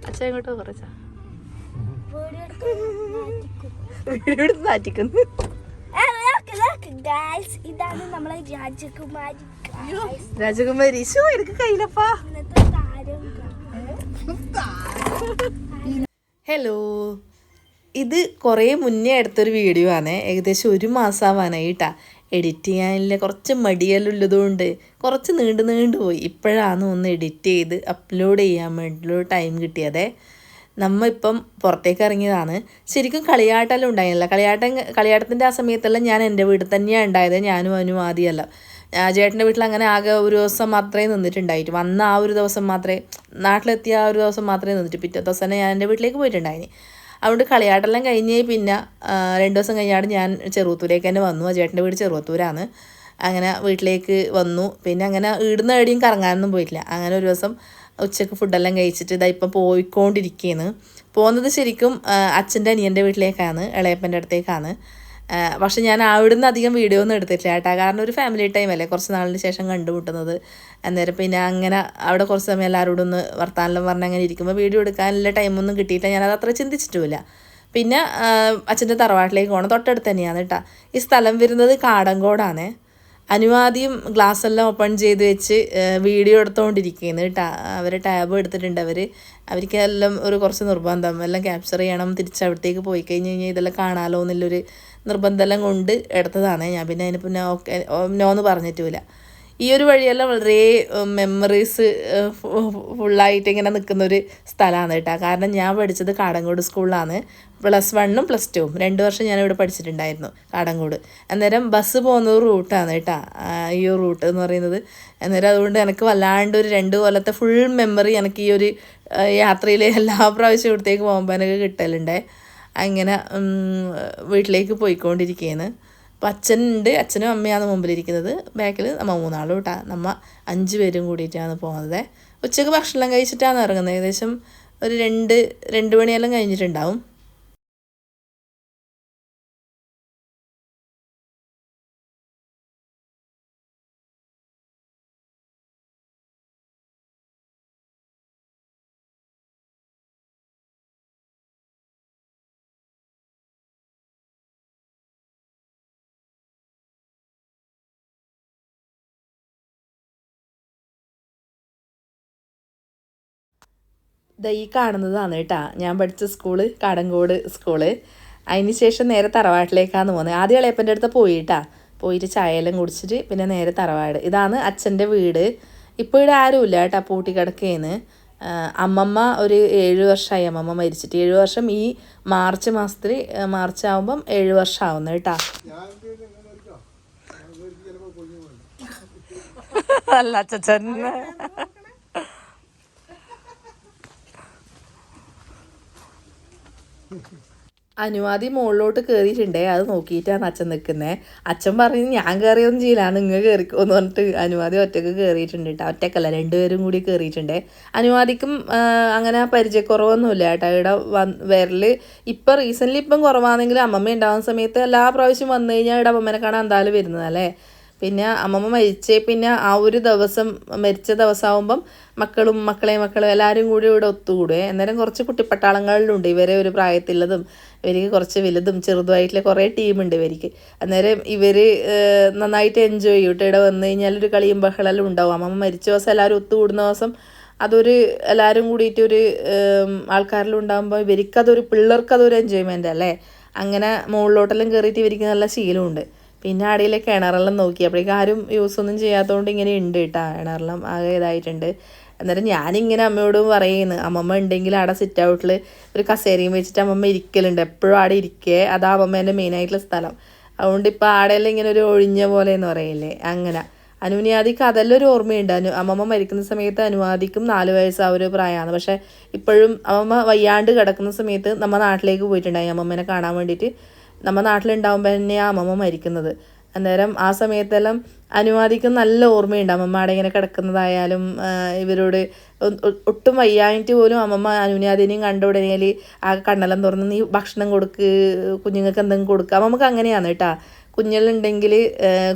അച്ഛൻ ഇങ്ങോട്ടോ കുറച്ചാ നാറ്റിക്കുന്നു. ഇതാണ് നമ്മളെ രാജകുമാരി. രാജകുമാരി ഷോ എടുക്ക കയ്യിലപ്പാ. ഹലോ, ഇത് കുറേ മുന്നേ എടുത്തൊരു വീഡിയോ ആണ്. ഏകദേശം 1 മാസമാവാനായിട്ടാ. എഡിറ്റ് ചെയ്യാനില്ല കുറച്ച് മടിയല്ലുള്ളതുകൊണ്ട് കുറച്ച് നീണ്ടു പോയി. ഇപ്പോഴാണ് ഒന്ന് എഡിറ്റ് ചെയ്ത് അപ്ലോഡ് ചെയ്യാൻ വേണ്ടിയുള്ള ടൈം കിട്ടിയതേ. നമ്മ ഇപ്പം പുറത്തേക്ക് ഇറങ്ങിയതാണ്. ശരിക്കും കളിയാട്ടെല്ലാം ഉണ്ടായില്ല. കളിയാട്ടത്തിൻ്റെ ആ സമയത്തെല്ലാം ഞാൻ എൻ്റെ വീട്ടിൽ തന്നെയാണ് ഉണ്ടായത്. ഞാനും അവനും ആദ്യമല്ല. ചേട്ടൻ്റെ വീട്ടിൽ അങ്ങനെ ആകെ ഒരു ദിവസം മാത്രമേ നിന്നിട്ടുണ്ടായിട്ട്. വന്ന ആ ഒരു ദിവസം മാത്രമേ, നാട്ടിലെത്തിയ ആ ഒരു ദിവസം മാത്രമേ നിന്നിട്ട് പിറ്റേ ദിവസം തന്നെ ഞാൻ എൻ്റെ വീട്ടിലേക്ക് പോയിട്ടുണ്ടായിന്. അതുകൊണ്ട് കളിയാട്ടെല്ലാം കഴിഞ്ഞ് പിന്നെ 2 ദിവസം കഴിഞ്ഞാണ് ഞാൻ ചെറുവത്തൂരേക്ക് തന്നെ വന്നു. ചേട്ടൻ്റെ വീട് ചെറുവത്തൂരാണ്. അങ്ങനെ വീട്ടിലേക്ക് വന്നു. പിന്നെ അങ്ങനെ ഇടുന്ന എവിടെയും കറങ്ങാനൊന്നും പോയിട്ടില്ല. അങ്ങനെ ഒരു ദിവസം ഉച്ചയ്ക്ക് ഫുഡെല്ലാം കഴിച്ചിട്ട് ഇതാ ഇപ്പം പോയിക്കൊണ്ടിരിക്കുകയാണ്. പോകുന്നത് ശരിക്കും അച്ഛൻ്റെ അനിയൻ്റെ വീട്ടിലേക്കാണ്, ഇളയപ്പൻ്റെ അടുത്തേക്കാണ്. പക്ഷെ ഞാൻ അവിടുന്ന് അധികം വീഡിയോ ഒന്നും എടുത്തിട്ടില്ല കേട്ടോ. കാരണം ഒരു ഫാമിലി ടൈം അല്ലേ, കുറച്ച് നാളിന് ശേഷം കണ്ടുമുട്ടുന്നത്. അന്നേരം പിന്നെ അങ്ങനെ അവിടെ കുറച്ച് സമയം എല്ലാവരോടും ഒന്ന് വർത്താനം പറഞ്ഞ് അങ്ങനെ ഇരിക്കുമ്പോൾ വീഡിയോ എടുക്കാനുള്ള ടൈമൊന്നും കിട്ടിയിട്ടില്ല. ഞാനത് അത്ര ചിന്തിച്ചിട്ടുമില്ല. പിന്നെ അച്ഛൻ്റെ തറവാട്ടിലേക്ക് പോകണം. തൊട്ടടുത്ത് തന്നെയാണ് കേട്ടോ. ഈ സ്ഥലം വരുന്നത് കാടങ്കോടാണ്. അനുവാദിയും ഗ്ലാസ്സെല്ലാം ഓപ്പൺ ചെയ്ത് വെച്ച് വീഡിയോ എടുത്തുകൊണ്ടിരിക്കുകയാണ് കേട്ടോ. അവർ ടാബ് എടുത്തിട്ടുണ്ട്. അവർക്ക് എല്ലാം ഒരു കുറച്ച് നിർബന്ധം, എല്ലാം ക്യാപ്ചർ ചെയ്യണം, തിരിച്ചവിടത്തേക്ക് പോയി കഴിഞ്ഞ് കഴിഞ്ഞാൽ ഇതെല്ലാം കാണാമല്ലോ എന്നുള്ളൊരു നിർബന്ധമെല്ലാം കൊണ്ട് എടുത്തതാണ്. ഞാൻ പിന്നെ അതിന് പിന്നെ നോന്ന് പറഞ്ഞിട്ടുമില്ല. ഈ ഒരു വഴിയെല്ലാം വളരെ മെമ്മറീസ് ഫുള്ളായിട്ട് ഇങ്ങനെ നിൽക്കുന്നൊരു സ്ഥലമാണ് കേട്ടോ. കാരണം ഞാൻ പഠിച്ചത് കാടങ്കോട് സ്കൂളിലാണ്. +1ഉം +2ഉം 2 വർഷം ഞാനിവിടെ പഠിച്ചിട്ടുണ്ടായിരുന്നു കാടങ്കോട്. അന്നേരം ബസ് പോകുന്ന റൂട്ടാണ് കേട്ടോ ഈ ഒരു റൂട്ട് എന്ന് പറയുന്നത്. അന്നേരം അതുകൊണ്ട് എനിക്ക് വല്ലാണ്ട് ഒരു 2 കൊല്ലത്തെ ഫുൾ മെമ്മറി എനിക്ക് ഈ ഒരു യാത്രയിൽ എല്ലാ പ്രാവശ്യം ഇവിടത്തേക്ക് പോകുമ്പോൾ എനിക്ക് കിട്ടലുണ്ട്. അങ്ങനെ വീട്ടിലേക്ക് പോയിക്കൊണ്ടിരിക്കുകയാണ്. അപ്പം അച്ഛനുണ്ട്, അച്ഛനും അമ്മയാണ് മുമ്പിലിരിക്കുന്നത്. ബാക്കിൽ നമ്മ 3 ആളും കേട്ടോ. നമ്മ 5 പേരും കൂടിയിട്ടാണ് പോകുന്നത്. ഉച്ചയ്ക്ക് ഭക്ഷണം കഴിച്ചിട്ടാണ് ഇറങ്ങുന്നത്. ഏകദേശം ഒരു 2 മണിയെല്ലാം കഴിഞ്ഞിട്ടുണ്ടാവും. ഈ കാണുന്നതാണ് കേട്ടോ ഞാൻ പഠിച്ച സ്കൂള്, കാടങ്കോട് സ്കൂള്. അതിന് ശേഷം നേരെ തറവാട്ടിലേക്കാണ് പോകുന്നത്. ആദ്യം ഇളയപ്പൻ്റെ അടുത്ത് പോയിട്ട് ചായയെല്ലാം കുടിച്ചിട്ട് പിന്നെ നേരെ തറവാട്. ഇതാണ് അച്ഛൻ്റെ വീട്. ഇപ്പോൾ ഇവിടെ ആരുമില്ല കേട്ടോ, പൂട്ടി കിടക്കുകയാണ്. അമ്മമ്മ ഒരു 7 വർഷമായി അമ്മമ്മ മരിച്ചിട്ട്. 7 വർഷം ഈ മാർച്ച് ആകുമ്പം 7 വർഷം ആവുന്നു കേട്ടോ. അല്ല അച്ഛൻ അനുവാദി മുകളിലോട്ട് കയറിയിട്ടുണ്ടേ. അത് നോക്കിയിട്ടാണ് അച്ഛൻ നിൽക്കുന്നത്. അച്ഛൻ പറഞ്ഞു ഞാൻ കയറിയൊന്നും ചെയ്യില്ല, നിങ്ങൾ കയറിക്കോന്ന് പറഞ്ഞിട്ട് അനുവാദി ഒറ്റക്ക് കയറിയിട്ടുണ്ട് കേട്ടോ. ഒറ്റക്കല്ല, 2 പേരും കൂടി കയറിയിട്ടുണ്ട്. അനുവാദിക്കും അങ്ങനെ പരിചയക്കുറവൊന്നുമില്ല കേട്ടോ. ഇവിടെ വരൽ ഇപ്പം റീസെൻ്റ്ലി ഇപ്പം കുറവാണെങ്കിലും അമ്മമ്മ ഉണ്ടാകുന്ന സമയത്ത് എല്ലാ പ്രാവശ്യം വന്നു കഴിഞ്ഞാൽ ഇവിടെ അമ്മമ്മനെ കാണാൻ എന്തായാലും വരുന്നതല്ലേ. പിന്നെ അമ്മമ്മ പിന്നെ ആ ഒരു ദിവസം മരിച്ച ദിവസമാകുമ്പം മക്കളെയും എല്ലാവരും കൂടി ഇവിടെ ഒത്തുകൂടുകയെ. അന്നേരം കുറച്ച് കുട്ടിപ്പട്ടാളങ്ങളിലുണ്ട് ഇവരെ ഒരു പ്രായത്തിലുള്ളതും ഇവർക്ക് കുറച്ച് വലുതും ചെറുതുമായിട്ടുള്ള കുറേ ടീമുണ്ട് ഇവർക്ക്. അന്നേരം ഇവർ നന്നായിട്ട് എൻജോയ് ചെയ്യും കേട്ടോ. ഇവിടെ വന്നു കഴിഞ്ഞാൽ ഒരു കളിയും ബഹളെല്ലാം ഉണ്ടാവും. അമ്മമ്മ മരിച്ച ദിവസം എല്ലാവരും ഒത്തുകൂടുന്ന ദിവസം അതൊരു എല്ലാവരും കൂടിയിട്ട് ഒരു ആൾക്കാരെല്ലാം ഉണ്ടാകുമ്പോൾ പിള്ളേർക്കതൊരു എൻജോയ്മെൻ്റ് അല്ലേ. അങ്ങനെ മുകളിലോട്ടെല്ലാം കയറിയിട്ട് ഇവർക്ക് നല്ല ശീലമുണ്ട്. പിന്നെ അടിയിലെ കിണറെല്ലാം നോക്കി അപ്പോഴേക്കും ആരും യൂസൊന്നും ചെയ്യാത്തതുകൊണ്ട് ഇങ്ങനെ ഉണ്ട് കേട്ടോ. കിണറെല്ലാം ആകെ ഇതായിട്ടുണ്ട്. അന്നേരം ഞാനിങ്ങനെ അമ്മയോടും പറയുന്നു, അമ്മമ്മ ഉണ്ടെങ്കിൽ അവിടെ സിറ്റ് ഔട്ടിൽ ഒരു കസേരയും വെച്ചിട്ട് അമ്മമ്മ ഇരിക്കലുണ്ട്. എപ്പോഴും അവിടെ ഇരിക്കേ, അതാ അമ്മമ്മേൻ്റെ മെയിനായിട്ടുള്ള സ്ഥലം. അതുകൊണ്ട് ഇപ്പോൾ ആടെയെല്ലാം ഇങ്ങനെ ഒരു ഒഴിഞ്ഞ പോലെ എന്ന് പറയില്ലേ, അങ്ങനെ. അനുവാദിക്ക് അതെല്ലാം ഒരു ഓർമ്മയുണ്ട്. അമ്മമ്മ മരിക്കുന്ന സമയത്ത് അനുവാദിക്കും 4 വയസ്സ് ആ ഒരു പ്രായമാണ്. പക്ഷേ ഇപ്പോഴും അമ്മമ്മ വയ്യാണ്ട് കിടക്കുന്ന സമയത്ത് നമ്മൾ നാട്ടിലേക്ക് പോയിട്ടുണ്ടായി അമ്മമ്മേനെ കാണാൻ വേണ്ടിയിട്ട്. നമ്മൾ നാട്ടിലുണ്ടാകുമ്പോൾ തന്നെയാണ് അമ്മമ്മ മരിക്കുന്നത്. അന്നേരം ആ സമയത്തെല്ലാം അനുവാദിക്കും നല്ല ഓർമ്മയുണ്ട്. അമ്മമ്മ അവിടെ ഇങ്ങനെ കിടക്കുന്നതായാലും ഇവരോട് ഒട്ടും വയ്യായിട്ട് പോലും അമ്മമ്മ അനുവാദിനെയും കണ്ട ഉടനെയിൽ ആ കണ്ണെല്ലാം തുറന്ന് നീ ഭക്ഷണം കൊടുക്ക്, കുഞ്ഞുങ്ങൾക്ക് എന്തെങ്കിലും കൊടുക്കുക. അമ്മമ്മക്ക് അങ്ങനെയാണ് കേട്ടോ. കുഞ്ഞുങ്ങളുണ്ടെങ്കിൽ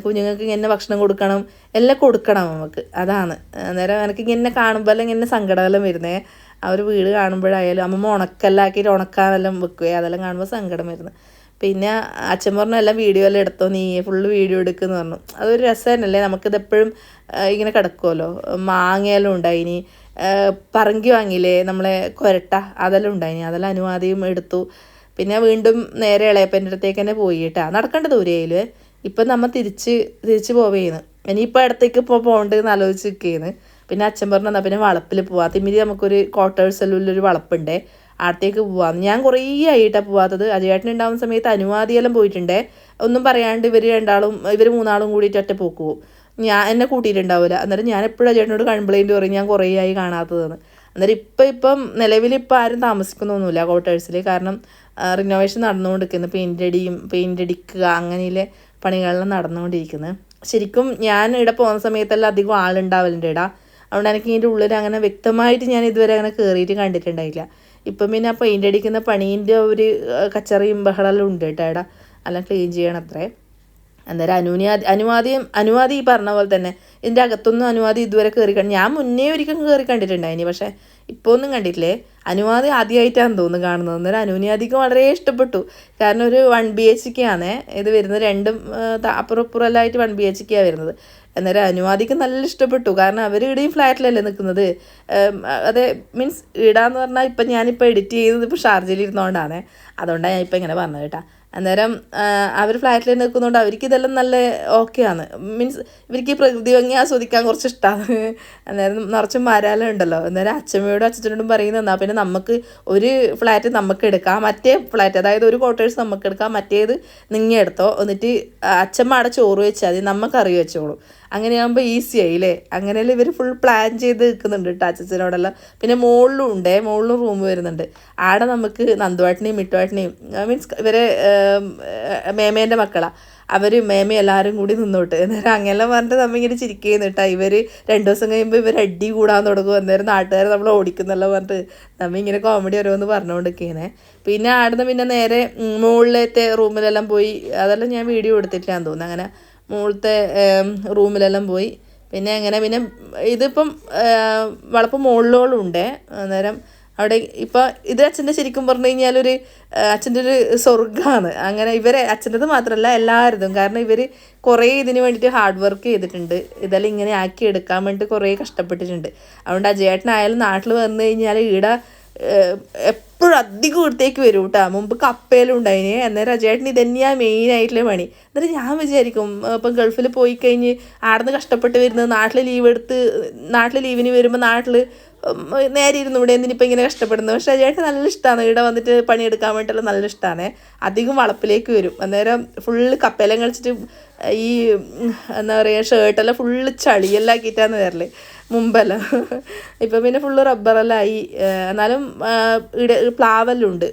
കുഞ്ഞുങ്ങൾക്ക് ഇങ്ങനെ ഭക്ഷണം കൊടുക്കണം, എല്ലാം കൊടുക്കണം നമുക്ക്. അതാണ് അന്നേരം എനിക്ക് ഇങ്ങനെ കാണുമ്പോൾ ഇങ്ങനെ സങ്കടമെല്ലാം വരുന്നേ. ആ ഒരു വീട് കാണുമ്പോഴായാലും അമ്മമ്മ ഉണക്കെല്ലാക്കിയിട്ട് ഉണക്കാനെല്ലാം വെക്കുകയെ, അതെല്ലാം കാണുമ്പോൾ സങ്കടം വരുന്നു. പിന്നെ അച്ഛൻ പറഞ്ഞു എല്ലാം വീഡിയോ എല്ലാം എടുത്തോ, നീ ഫുള്ള് വീഡിയോ എടുക്കുമെന്ന് പറഞ്ഞു. അതൊരു രസം തന്നെയല്ലേ, നമുക്കിതെപ്പോഴും ഇങ്ങനെ കിടക്കുമല്ലോ. മാങ്ങയെല്ലാം ഉണ്ടായിനി, പറങ്കി വാങ്ങിയില്ലേ നമ്മളെ കൊരട്ട, അതെല്ലാം ഉണ്ടായിനി, അതെല്ലാം അനുവാദിയും എടുത്തു. പിന്നെ വീണ്ടും നേരെ ഇളയപ്പൻ്റെ അടുത്തേക്ക് തന്നെ പോയിട്ടാ, നടക്കേണ്ട ദൂരെയായില്ലേ. ഇപ്പം നമ്മൾ തിരിച്ച് പോവേന്ന്, ഇനിയിപ്പോൾ അടുത്തേക്ക് ഇപ്പോൾ പോകേണ്ടതെന്ന് ആലോചിച്ച് നിൽക്കുകയെന്ന്. പിന്നെ അച്ഛൻ പറഞ്ഞു എന്നാൽ പിന്നെ വളപ്പിൽ പോവാം, തിമിരി നമുക്കൊരു ക്വാർട്ടേഴ്സെല്ലുള്ളൊരു വളപ്പുണ്ടേ, അടുത്തേക്ക് പോവാം. ഞാൻ കുറേ ആയിട്ടാണ് പോവാത്തത്. അജയേട്ടൻ ഉണ്ടാകുന്ന സമയത്ത് അനുവാദിയെല്ലാം പോയിട്ടുണ്ടേ, ഒന്നും പറയാണ്ട് ഇവർ മൂന്നാളും കൂടിയിട്ട് ഒറ്റ പോക്ക് പോകും. എന്നെ കൂട്ടിയിട്ടുണ്ടാവില്ല. അന്നേരം ഞാൻ എപ്പോഴും അജയേട്ടനോട് കംപ്ലയിൻറ്റ് പറയും ഞാൻ കുറേ ആയി കാണാത്തതെന്ന്. അന്നേരം ഇപ്പം നിലവിലിപ്പോൾ ആരും താമസിക്കുന്നൊന്നുമില്ല ക്വാർട്ടേഴ്സിൽ, കാരണം റിനോവേഷൻ നടന്നുകൊണ്ടിരിക്കുന്നു. പെയിൻ്റ് അടിക്കുക അങ്ങനെയുള്ള പണികളെല്ലാം നടന്നുകൊണ്ടിരിക്കുന്നത്. ശരിക്കും ഞാൻ ഇവിടെ പോകുന്ന സമയത്തെല്ലാം അധികം ആളുണ്ടാവലുണ്ട് ഇടാ, അതുകൊണ്ട് എനിക്ക് ഇതിൻ്റെ ഉള്ളിൽ അങ്ങനെ വ്യക്തമായിട്ട് ഞാൻ ഇതുവരെ അങ്ങനെ കയറിയിട്ട് കണ്ടിട്ടുണ്ടായില്ല. ഇപ്പം പിന്നെ ആ പെയിൻ്റ് അടിക്കുന്ന പണീൻ്റെ ഒരു കച്ചറിയും ബഹളമെല്ലാം ഉണ്ട് കേട്ടോ ഇവിടെ, എല്ലാം ക്ലീൻ ചെയ്യണം അത്രേ. അന്നേരം അനുവാദി ഈ പറഞ്ഞ പോലെ തന്നെ ഇതിൻ്റെ അകത്തൊന്നും അനുവാദി ഇതുവരെ ഞാൻ മുന്നേ ഒരിക്കലും കയറി കണ്ടിട്ടുണ്ടായിനി, പക്ഷേ ഇപ്പോൾ ഒന്നും കണ്ടിട്ടില്ലേ. അനുവാദി ആദ്യമായിട്ടാണ് തോന്നുന്നു കാണുന്നത്. അന്നേരം അനുവാദിക്ക് വളരെ ഇഷ്ടപ്പെട്ടു, കാരണം ഒരു 1 BHK ആണ് ഇത് വരുന്നത്, രണ്ടും അപ്പുറപ്പുറമെല്ലാമായിട്ട് 1 BHK വരുന്നത്. അന്നേരം അനുവാദിക്ക് നല്ല ഇഷ്ടപ്പെട്ടു, കാരണം അവർ ഇവിടെയും ഫ്ലാറ്റിലല്ലേ നിൽക്കുന്നത്. അതെ, മീൻസ് ഇടാന്ന് പറഞ്ഞാൽ ഇപ്പം ഞാനിപ്പോൾ എഡിറ്റ് ചെയ്യുന്നത് ഇപ്പോൾ ഷാർജയിൽ ഇരുന്നുകൊണ്ടാണ്, അതുകൊണ്ടാണ് ഞാൻ ഇപ്പം ഇങ്ങനെ പറഞ്ഞത് കേട്ടോ. അന്നേരം അവർ ഫ്ലാറ്റിൽ നിൽക്കുന്നതുകൊണ്ട് അവർക്ക് ഇതെല്ലാം നല്ല ഓക്കെയാണ്. മീൻസ് ഇവർക്ക് ഈ പ്രകൃതി ഭംഗി ആസ്വദിക്കാൻ കുറച്ച് ഇഷ്ടമാണ്. അന്നേരം നിറച്ചും മരാലം ഉണ്ടല്ലോ. അന്നേരം അച്ഛമ്മയോടും അച്ഛനോടും പറയുന്നതെന്നാ പിന്നെ നമുക്ക് ഒരു ഫ്ലാറ്റ് നമുക്ക് എടുക്കാം, മറ്റേ ഫ്ലാറ്റ് അതായത് ഒരു ക്വാർട്ടേഴ്സ് നമുക്ക് എടുക്കാം, മറ്റേത് നിങ്ങൾ എടുത്തോ, എന്നിട്ട് അച്ഛമ്മ അവിടെ ചോറ് വെച്ചാൽ മതി, നമുക്ക് കറി വെച്ചോളൂ. അങ്ങനെയാകുമ്പോൾ ഈസി ആയില്ലേ. അങ്ങനെയല്ലേ ഇവർ ഫുൾ പ്ലാൻ ചെയ്ത് നിൽക്കുന്നുണ്ട് കേട്ടോ അച്ഛനോടെല്ലാം. പിന്നെ മുകളിലും റൂം വരുന്നുണ്ട്. ആടെ നമുക്ക് നന്ദുവാട്ടിനെയും മിട്ടുവാട്ടിനെയും മീൻസ് ഇവരെ മേമേൻ്റെ മക്കളാണ്, അവർ മേമ എല്ലാവരും കൂടി നിന്നോട്ട്. അന്നേരം അങ്ങനെല്ലാം പറഞ്ഞിട്ട് നമ്മ ഇങ്ങനെ ചിരിക്കുന്നു കേട്ടോ. ഇവർ 2 ദിവസം കഴിയുമ്പോൾ ഇവർ അടി കൂടാൻ തുടങ്ങും. അന്നേരം നാട്ടുകാർ നമ്മൾ ഓടിക്കുന്നെല്ലാം പറഞ്ഞിട്ട് നമ്മ ഇങ്ങനെ കോമഡി ഓരോന്ന് പറഞ്ഞുകൊണ്ടിരിക്കുന്നേ. പിന്നെ ആടുന്ന് പിന്നെ നേരെ മുകളിലത്തെ റൂമിലെല്ലാം പോയി, അതെല്ലാം ഞാൻ വീഡിയോ എടുത്തിട്ടാന്ന് തോന്നുന്നു. അങ്ങനെ മുകളിലത്തെ റൂമിലെല്ലാം പോയി. പിന്നെ ഇതിപ്പം വളപ്പം മുകളിലോളം ഉണ്ട്. അന്നേരം അവിടെ ഇപ്പോൾ ഇത് അച്ഛൻ്റെ ശരിക്കും പറഞ്ഞു കഴിഞ്ഞാൽ അച്ഛൻ്റെ ഒരു സ്വർഗ്ഗമാണ്. അങ്ങനെ അച്ഛൻ്റെത് മാത്രമല്ല എല്ലാവരുതും, കാരണം ഇവർ കുറേ ഇതിന് വേണ്ടിയിട്ട് ഹാർഡ് വർക്ക് ചെയ്തിട്ടുണ്ട്. ഇതെല്ലാം ഇങ്ങനെ ആക്കി എടുക്കാൻ വേണ്ടിയിട്ട് കുറേ കഷ്ടപ്പെട്ടിട്ടുണ്ട്. അതുകൊണ്ട് അജയേട്ടനായാലും നാട്ടിൽ വന്നു കഴിഞ്ഞാൽ ഈടെ എപ്പോഴും അധികം ഇവിടത്തേക്ക് വരും കേട്ടോ. മുമ്പ് കപ്പയിലും ഉണ്ടായിന്. അന്നേരം അജയേട്ടന് ഇതന്നെയാണ് മെയിനായിട്ടുള്ള പണി. എന്നിട്ട് ഞാൻ വിചാരിക്കും ഇപ്പം ഗൾഫിൽ പോയി കഴിഞ്ഞ് ആടുന്ന് കഷ്ടപ്പെട്ട് വരുന്നത് നാട്ടിൽ ലീവിന് വരുമ്പോൾ നാട്ടിൽ നേരെ ഇരുന്നു ഇവിടെ എന്തിനിപ്പോൾ ഇങ്ങനെ കഷ്ടപ്പെടുന്നത്. പക്ഷേ അജയേട്ടന് നല്ല ഇഷ്ടമാണ് ഇവിടെ വന്നിട്ട് പണിയെടുക്കാൻ വേണ്ടിയിട്ടുള്ള നല്ല ഇഷ്ടമാണ്. അധികം വളപ്പിലേക്ക് വരും. അന്നേരം ഫുള്ള് കപ്പയെല്ലാം കളിച്ചിട്ട് ഈ എന്താ പറയുക ഷർട്ടെല്ലാം ഫുള്ള് ചളിയെല്ലാം ആക്കിയിട്ടാണ് വരല് മുമ്പെല്ലാം. ഇപ്പം പിന്നെ ഫുള്ള് റബ്ബറെല്ലാം ആയി. എന്നാലും പ്ലാവെല്ലാം ഉണ്ട്.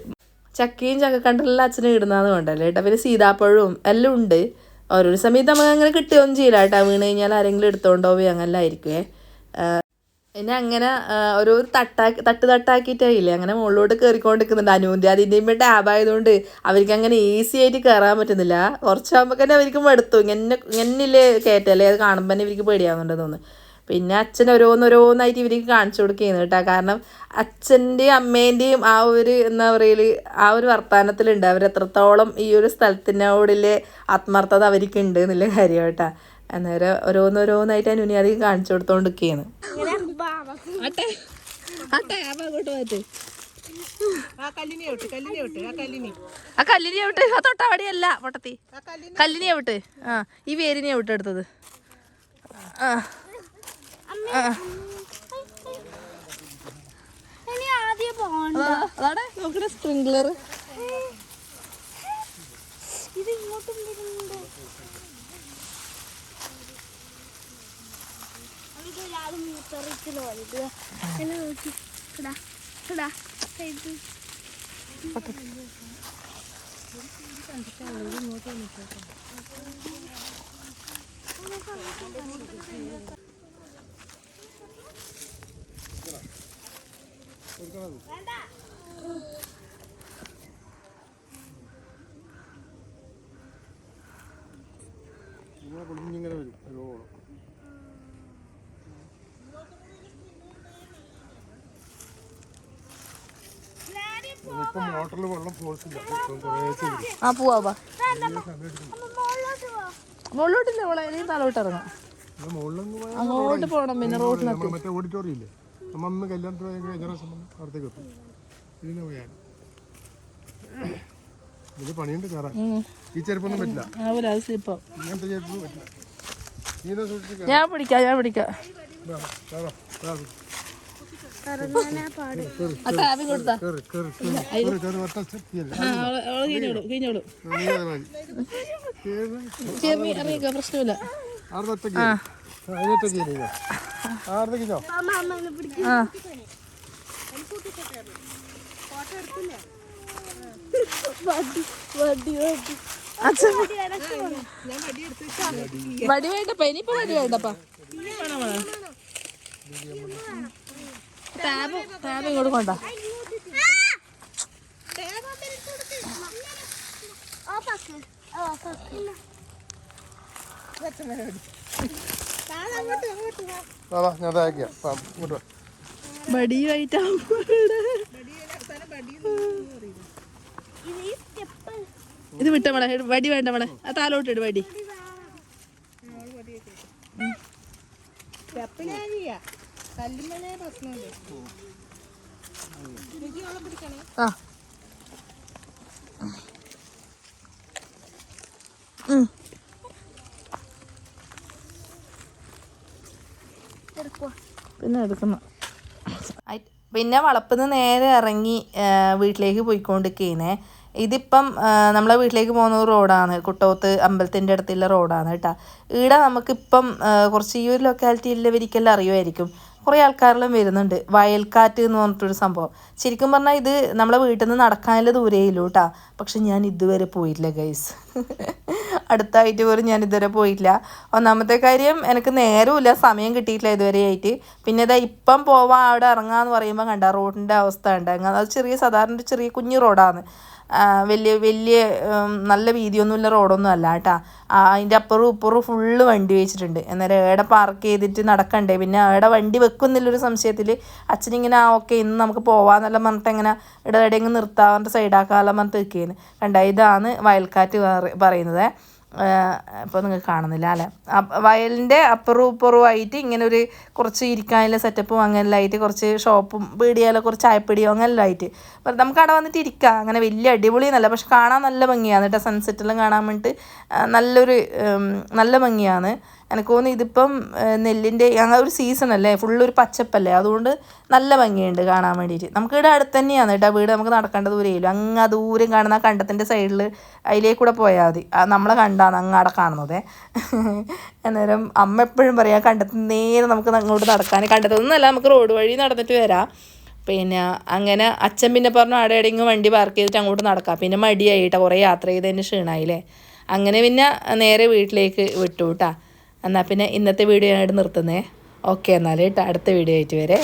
ചക്കയും ചക്കക്കണ്ടെല്ലാം അച്ഛനെ ഇടുന്നതെന്ന് കൊണ്ടല്ലേ കേട്ടോ. പിന്നെ സീതാപ്പഴവും എല്ലാം ഉണ്ട്. ഓരോരോ സമയത്ത് നമുക്ക് അങ്ങനെ കിട്ടുകയൊന്നും ചെയ്യില്ല കേട്ടോ. വീണ് കഴിഞ്ഞാൽ ആരെങ്കിലും എടുത്തോണ്ടോ പോയി അങ്ങനെ ആയിരിക്കുമേ. പിന്നെ അങ്ങനെ ഓരോ തട്ടാക്കിയിട്ടായില്ലേ അങ്ങനെ മുകളിലോട്ട് കയറിക്കൊണ്ടിരിക്കുന്നുണ്ട്. അനുവിൻ്റെ അതിൻ്റെയും ടാബ് ആയതുകൊണ്ട് അവർക്ക് അങ്ങനെ ഈസി ആയിട്ട് കയറാൻ പറ്റുന്നില്ല. കുറച്ചാകുമ്പോൾ തന്നെ അവർക്ക് മടുത്തു. ഇങ്ങനെയില്ലേ കയറ്റല്ലേ, അത് കാണുമ്പോൾ തന്നെ ഇവർക്ക് പേടിയാവുന്നുണ്ടെന്ന് തോന്നുന്നു. പിന്നെ അച്ഛൻ ഓരോന്നായിട്ട് ഇവർക്ക് കാണിച്ചു കൊടുക്കുകയാണ് കേട്ടോ. കാരണം അച്ഛൻ്റെയും അമ്മേൻ്റെയും ആ ഒരു എന്താ പറയല് ആ ഒരു വർത്തമാനത്തിലുണ്ട് അവരെത്രത്തോളം ഈ ഒരു സ്ഥലത്തിനോടില്ലേ ആത്മാർത്ഥത അവർക്കുണ്ട് എന്നുള്ള കാര്യം കേട്ടോ. അന്നേരം ഓരോന്നായിട്ട് അനുനിയാതി കാണിച്ചു കൊടുത്തോണ്ടിരിക്കുകയാണ്. ആ കല്ലിനെ വിട്ട് ആ തൊട്ടവടിയല്ല പൊട്ടത്തി, കല്ലിനെ വിട്ട് ഈ വേരിനെ വിട്ട് എടുത്തത്. അതാണ് നോക്കണ സ്പ്രിംഗ്ലർ. ഇത് ഇങ്ങോട്ടും വരുന്നുണ്ട്. മോട്ടറിൽ വെള്ളം പോസില്ല. ആ പോവാ മുകളിലോട്ട് പോ. മുകളിലോട്ടില്ല മോളെ ഇനി താഴോട്ട് ഇറങ്ങാം. അങ്ങോട്ട് പോകണം പിന്നെ റോഡിനകത്ത്. മറ്റേ ഓഡിറ്റോറിയം ഇല്ലേ, നമ്മ അന്ന് കല്യാണത്തിന് പോയ കഴിഞ്ഞ പ്രാവശ്യം അവിടത്തേക്ക് എത്തും. ഇതിന് പോയാൽ ഇത് പണിയുണ്ട് കയറാൻ. ഈ ചെരുപ്പൊന്നും പറ്റില്ല, ഇങ്ങനത്തെ ചെരുപ്പൊന്നും പറ്റില്ല. നീന്താ സൂക്ഷിച്ച് ഞാൻ പിടിക്കാം. ഇറങ്ങാനാ പാട്. കൊടുത്താ പ്രശ്നമില്ല. അമ്മ അമ്മേനെ പിടിക്കും. വടി വേണ്ടപ്പാ, ഇനിയിപ്പോ വടി വേണ്ടപ്പാ. ടാബ് ഇങ്ങോട്ട് കൊണ്ട. ഞാൻ തയ്ക്കാം. ഇങ്ങോട്ട് വാ. വടിയുമായിട്ടാവും. ഇത് വിട്ട മോളെ, വടി വേണ്ട മോളെ, ആ താലോട്ടിട് വടി. ആ പിന്നെ എടുക്കുന്നു. പിന്നെ വളപ്പിന്ന് നേരെ ഇറങ്ങി വീട്ടിലേക്ക് പോയിക്കൊണ്ടിരിക്കുന്നേ. ഇതിപ്പം നമ്മളെ വീട്ടിലേക്ക് പോകുന്ന റോഡാണ്, കുട്ടോത്ത് അമ്പലത്തിൻ്റെ അടുത്തുള്ള റോഡാണ് കേട്ടോ. ഇവിടെ നമുക്കിപ്പം കുറച്ച് ഈ ഒരു ലൊക്കാലിറ്റിയിലുള്ളവർക്കെല്ലാം അറിയുമായിരിക്കും, കുറേ ആൾക്കാരെല്ലാം വരുന്നുണ്ട്. വയൽക്കാറ്റ് എന്ന് പറഞ്ഞിട്ടൊരു സംഭവം. ശരിക്കും പറഞ്ഞാൽ ഇത് നമ്മളെ വീട്ടിൽ നിന്ന് നടക്കാനുള്ള ദൂരേയില്ലൂ കേട്ടോ. പക്ഷെ ഞാൻ ഇതുവരെ പോയിട്ടില്ല ഗൈസ്. അടുത്തായിട്ട് പോലും ഞാൻ ഇതുവരെ പോയിട്ടില്ല. ഒന്നാമത്തെ കാര്യം എനിക്ക് നേരമില്ല, സമയം കിട്ടിയിട്ടില്ല ഇതുവരെ ആയിട്ട്. പിന്നെ ഇതാ ഇപ്പം പോവാൻ അവിടെ ഇറങ്ങാന്ന് പറയുമ്പോൾ കണ്ട റോഡിൻ്റെ അവസ്ഥ ഉണ്ട്. അത് സാധാരണ ഒരു ചെറിയ കുഞ്ഞു റോഡാണ്, വലിയ നല്ല വീതിയൊന്നുമില്ല റോഡൊന്നും അല്ല കേട്ടോ. അതിൻ്റെ അപ്പുറവും ഇപ്പുറവും ഫുള്ള് വണ്ടി വെച്ചിട്ടുണ്ട്. അന്നേരം ഏടെ പാർക്ക് ചെയ്തിട്ട് നടക്കണ്ടേ, പിന്നെ ഏടെ വണ്ടി വെക്കുന്നില്ലൊരു സംശയത്തിൽ അച്ഛനിങ്ങനെ ഓക്കെ ഇന്ന് നമുക്ക് പോവാന്നെല്ലാം പറഞ്ഞിട്ട് എങ്ങനെ ഇടയിടെങ്കിൽ നിർത്താൻ സൈഡാക്കാനെല്ലാം പറഞ്ഞിട്ട് നിൽക്കുകയാണ്. കണ്ട ഇതാണ് വയൽക്കാറ്റ് പറയുന്നത്. ഇപ്പോൾ നിങ്ങൾക്ക് കാണുന്നില്ല അല്ലേ. വയലിൻ്റെ അപ്പുറവും ഇപ്പുറവുമായിട്ട് ഇങ്ങനെ ഒരു കുറച്ച് ഇരിക്കാനുള്ള സെറ്റപ്പും അങ്ങനെല്ലാം ആയിട്ട് കുറച്ച് ഷോപ്പും പീടിയാലോ കുറച്ച് ചായപ്പീടിയോ അങ്ങനെല്ലാം ആയിട്ട് നമുക്ക് അവിടെ വന്നിട്ട് ഇരിക്കാം. അങ്ങനെ വലിയ അടിപൊളിയൊന്നുമല്ല, പക്ഷെ കാണാൻ നല്ല ഭംഗിയാണ് കേട്ടോ. സൺസെറ്റെല്ലാം കാണാൻ വേണ്ടിയിട്ട് നല്ല ഭംഗിയാണ്. എനിക്ക് തോന്നുന്നു ഇതിപ്പം നെല്ലിൻ്റെ അങ്ങനെ ഒരു സീസണല്ലേ, ഫുള്ളൊരു പച്ചപ്പല്ലേ, അതുകൊണ്ട് നല്ല ഭംഗിയുണ്ട് കാണാൻ വേണ്ടിയിട്ട്. നമുക്കിവിടെ അടുത്ത് തന്നെയാണ് കേട്ടോ വീട്, നമുക്ക് നടക്കേണ്ട ദൂരമില്ല. അങ്ങ് ദൂരം കാണുന്ന ആ കണ്ടത്തിൻ്റെ സൈഡിൽ അതിലേക്കൂടെ പോയാൽ മതി. നമ്മളെ കണ്ടാണ് അങ്ങ് അവിടെ കാണുന്നത്. അന്നേരം അമ്മ എപ്പോഴും പറയാം കണ്ടത്തിൽ നേരെ നമുക്ക് അങ്ങോട്ട് നടക്കാൻ, കണ്ടത്തൊന്നുമല്ല നമുക്ക് റോഡ് വഴി നടന്നിട്ട് വരാം. പിന്നെ അങ്ങനെ അച്ഛൻ പിന്നെ പറഞ്ഞു അവിടെ എവിടെയെങ്കിലും വണ്ടി പാർക്ക് ചെയ്തിട്ട് അങ്ങോട്ട് നടക്കാം. പിന്നെ മടിയായിട്ടാ, കുറേ യാത്ര ചെയ്തതിന് ക്ഷീണമായില്ലേ. അങ്ങനെ പിന്നെ നേരെ വീട്ടിലേക്ക് വിട്ടു കേട്ടാ. എന്നാൽ പിന്നെ ഇന്നത്തെ വീഡിയോ ഞാനായിട്ട് നിർത്തുന്നേ. ഓക്കെ എന്നാൽ കേട്ടോ, അടുത്ത വീഡിയോ ആയിട്ട് വരെ.